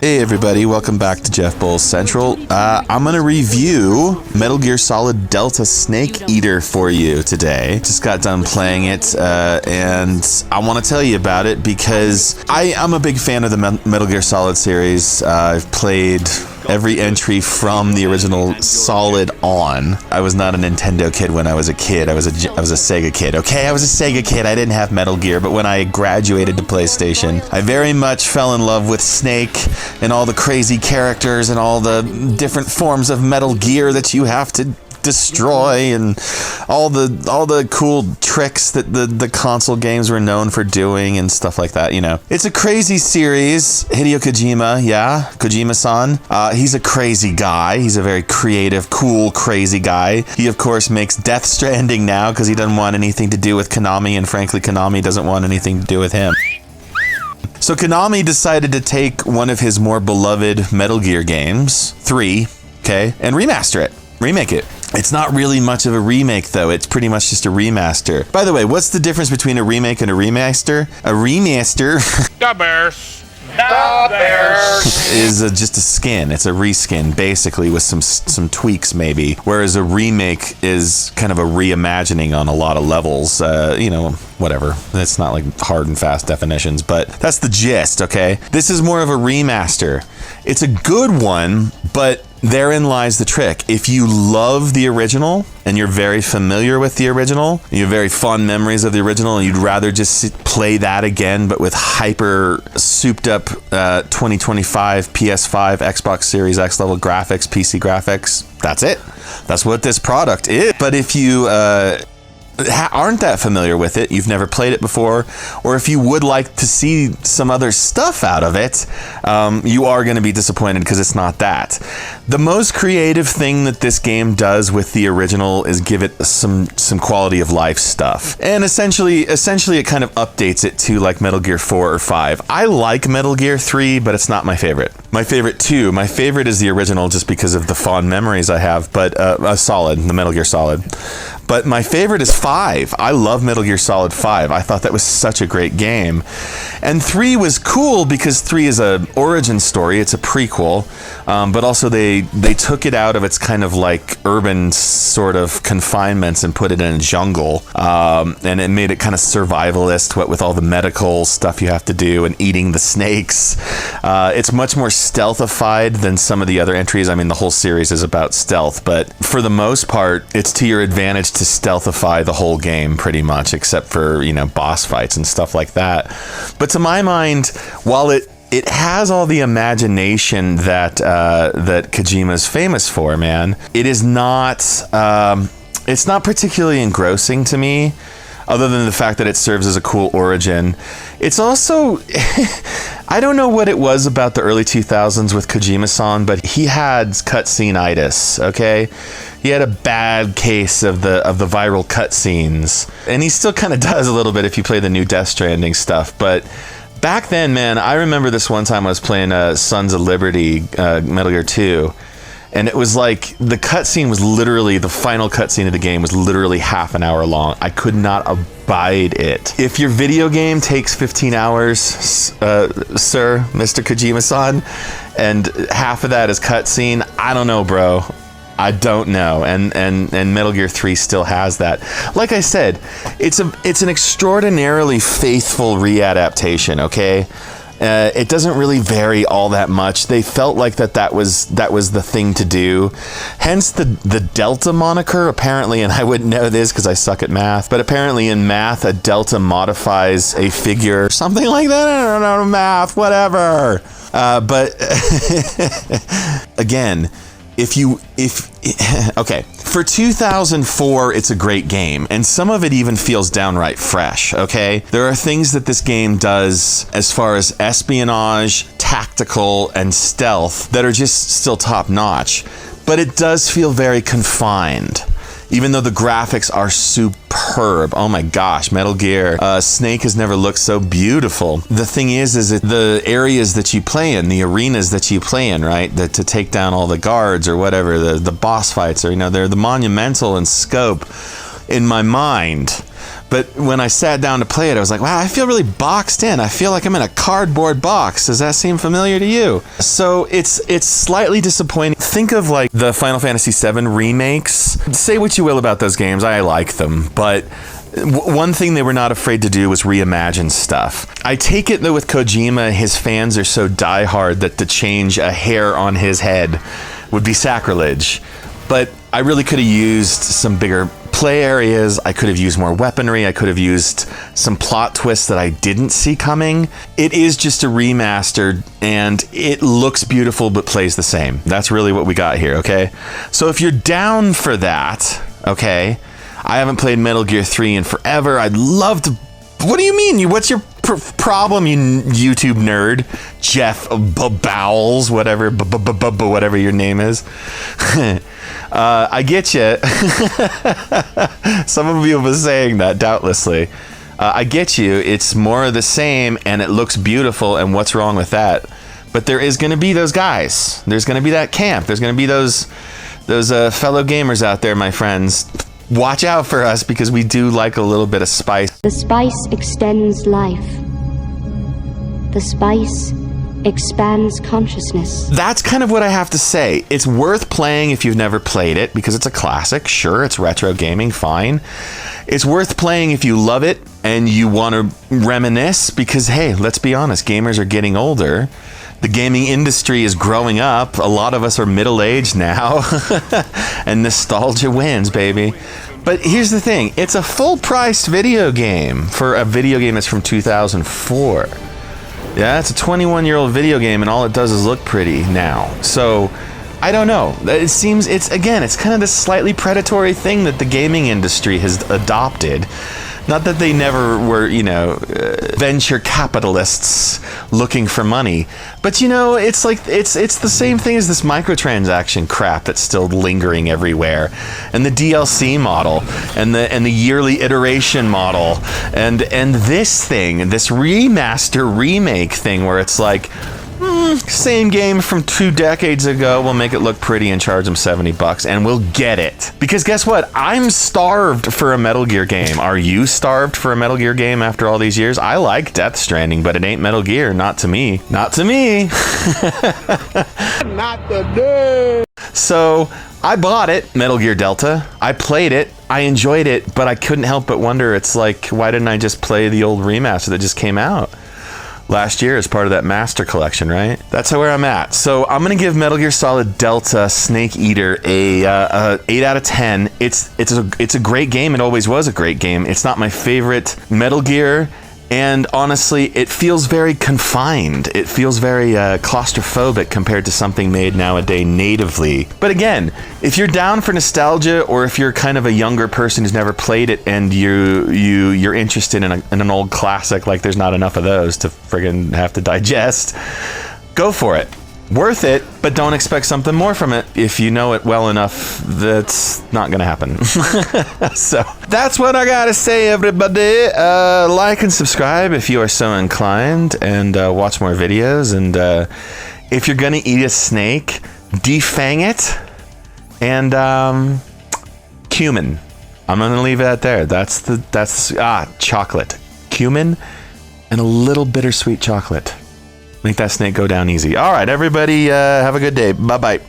Hey everybody, welcome back to Jeff Bowles Central. I'm going to review Metal Gear Solid Delta Snake Eater for you today. Just got done playing it, and I want to tell you about it because I'm a big fan of the Metal Gear Solid series. I've played every entry from the original Solid on. I was not a Nintendo kid when I was a kid. I was a Sega kid. Okay, I was a Sega kid. I didn't have Metal Gear, but when I graduated to PlayStation, I very much fell in love with Snake and all the crazy characters and all the different forms of Metal Gear that you have to destroy and all the cool tricks that the console games were known for doing and stuff like that, you know. It's a crazy series. Hideo Kojima, yeah, Kojima-san. He's a crazy guy. He's a very creative, cool, crazy guy. He, of course, makes Death Stranding now because he doesn't want anything to do with Konami, and frankly, Konami doesn't want anything to do with him. So Konami decided to take one of his more beloved Metal Gear games, 3, okay, and remaster it. Remake it. It's not really much of a remake, though. It's pretty much just a remaster. By the way, what's the difference between a remake and a remaster? A remaster is just a skin. It's a reskin, basically, with some tweaks, maybe. Whereas a remake is kind of a reimagining on a lot of levels. You know, whatever. It's not like hard and fast definitions, but that's the gist, okay? This is more of a remaster. It's a good one, but therein lies the trick. If you love the original and you're very familiar with the original, you have very fond memories of the original, and you'd rather just play that again, but with hyper souped up 2025 PS5, Xbox Series X level graphics, PC graphics, that's it. That's what this product is. But if you aren't that familiar with it, you've never played it before, or if you would like to see some other stuff out of it, you are going to be disappointed because it's not that. The most creative thing that this game does with the original is give it some quality of life stuff, and essentially it kind of updates it to like Metal Gear 4 or 5. I like Metal Gear 3, but it's not my favorite. My favorite is the original, just because of the fond memories I have, but the Metal Gear Solid. But my favorite is 5. I love Metal Gear Solid 5. I thought that was such a great game. And 3 was cool because 3 is an origin story. It's a prequel. But also they took it out of its kind of like urban sort of confinements and put it in a jungle. And it made it kind of survivalist, what with all the medical stuff you have to do and eating the snakes. It's much more stealthified than some of the other entries. I mean, the whole series is about stealth, but for the most part, it's to your advantage to stealthify the whole game pretty much, except for, you know, boss fights and stuff like that. But to my mind, while it has all the imagination that Kojima's famous for, man, it is not it's not particularly engrossing to me, other than the fact that it serves as a cool origin. It's also I don't know what it was about the early 2000s with Kojima-san, but he had cutscene-itis, okay? He had a bad case of the viral cutscenes, and he still kind of does a little bit if you play the new Death Stranding stuff. But back then, man, I remember this one time I was playing Sons of Liberty, Metal Gear 2, and it was like the cutscene was literally, the final cutscene of the game was literally half an hour long. I could not abide it. If your video game takes 15 hours, sir, Mr. Kojima-san, and half of that is cutscene, I don't know, bro. I don't know, and Metal Gear 3 still has that. Like I said, it's an extraordinarily faithful readaptation, okay? It doesn't really vary all that much. They felt like that was the thing to do. Hence the Delta moniker, apparently, and I wouldn't know this because I suck at math, but apparently in math, a delta modifies a figure. Something like that? I don't know, math, whatever. But again, okay, for 2004, it's a great game, and some of it even feels downright fresh, okay? There are things that this game does as far as espionage, tactical, and stealth that are just still top-notch, but it does feel very confined, even though the graphics are superb. Oh my gosh, Metal Gear. Snake has never looked so beautiful. The thing is the areas that you play in, the arenas that you play in, right? To take down all the guards or whatever, the boss fights, or, you know, they're monumental in scope in my mind. But when I sat down to play it, I was like, wow, I feel really boxed in. I feel like I'm in a cardboard box. Does that seem familiar to you? So it's slightly disappointing. Think of like the Final Fantasy VII remakes. Say what you will about those games. I like them. But one thing they were not afraid to do was reimagine stuff. I take it that with Kojima, his fans are so diehard that to change a hair on his head would be sacrilege. But I really could have used some bigger play areas. I could have used more weaponry. I could have used some plot twists that I didn't see coming. It is just a remaster, and it looks beautiful but plays the same. That's really what we got here, okay? So if you're down for that, okay, I haven't played Metal Gear 3 in forever. I'd love to... What do you mean? What's your problem, you YouTube nerd? Jeff Bowles, whatever, whatever your name is. I get you. Some of you have been saying that, doubtlessly. I get you. It's more of the same, and it looks beautiful, and what's wrong with that? But there is going to be those guys. There's going to be that camp. There's going to be those fellow gamers out there, my friends. Watch out for us, because we do like a little bit of spice. The spice extends life. The spice expands consciousness. That's kind of what I have to say. It's worth playing if you've never played it, because it's a classic. Sure, it's retro gaming, fine. It's worth playing if you love it and you want to reminisce, because, hey, let's be honest, gamers are getting older. The gaming industry is growing up. A lot of us are middle-aged now. And nostalgia wins, baby. But here's the thing. It's a full-priced video game for a video game that's from 2004. Yeah, it's a 21-year-old video game, and all it does is look pretty now. So, I don't know. It seems it's kind of this slightly predatory thing that the gaming industry has adopted. Not that they never were, venture capitalists looking for money, but it's like it's the same thing as this microtransaction crap that's still lingering everywhere, and the DLC model, and the yearly iteration model, and this remaster remake thing where it's like, same game from 2 decades ago, we'll make it look pretty and charge them $70, and we'll get it. Because guess what? I'm starved for a Metal Gear game. Are you starved for a Metal Gear game after all these years? I like Death Stranding, but it ain't Metal Gear. Not to me. Not to me. Not today. So, I bought it, Metal Gear Delta. I played it. I enjoyed it, but I couldn't help but wonder, it's like, why didn't I just play the old remaster that just came out last year as part of that master collection, right? That's where I'm at. So I'm gonna give Metal Gear Solid Delta Snake Eater a 8 out of 10. It's a great game. It always was a great game. It's not my favorite Metal Gear, and honestly, it feels very confined. It feels very claustrophobic compared to something made nowadays natively. But again, if you're down for nostalgia, or if you're kind of a younger person who's never played it and you're interested in an old classic, like there's not enough of those to friggin' have to digest, go for it. Worth it, but don't expect something more from it. If you know it well enough, that's not gonna happen. So that's what I gotta say, everybody. Like and subscribe if you are so inclined, and watch more videos. And if you're gonna eat a snake, defang it, and cumin. I'm gonna leave it at there. That's chocolate, cumin, and a little bittersweet chocolate. Make that snake go down easy. All right, everybody, have a good day. Bye-bye.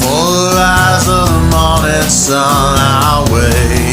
Full eyes of the morning sun our way.